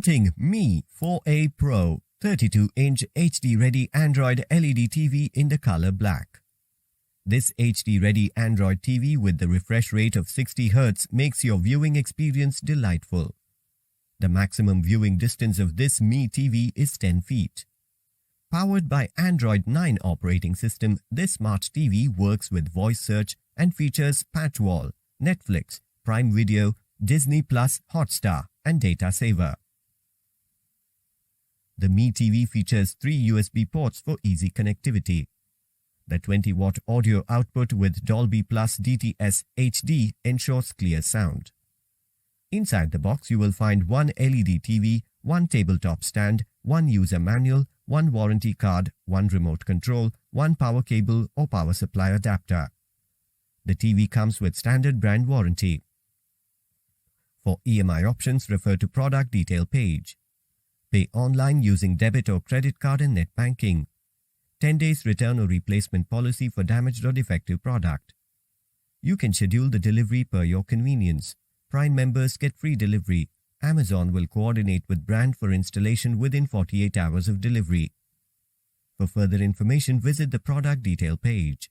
Presenting Mi 4A Pro 32-inch HD-ready Android LED TV in the color black. This HD-ready Android TV with the refresh rate of 60 Hz makes your viewing experience delightful. The maximum viewing distance of this Mi TV is 10 feet. Powered by Android 9 operating system, this smart TV works with voice search and features PatchWall, Netflix, Prime Video, Disney+Hotstar, and Data Saver. The Mi TV features 3 USB ports for easy connectivity. The 20-watt audio output with Dolby plus DTS-HD ensures clear sound. Inside the box, you will find one LED TV, one tabletop stand, one user manual, one warranty card, one remote control, one power cable or power supply adapter. The TV comes with standard brand warranty. For EMI options, refer to product detail page. Pay online using debit or credit card and net banking. 10 days return or replacement policy for damaged or defective product. You can schedule the delivery per your convenience. Prime members get free delivery. Amazon will coordinate with brand for installation within 48 hours of delivery. For further information, visit the product detail page.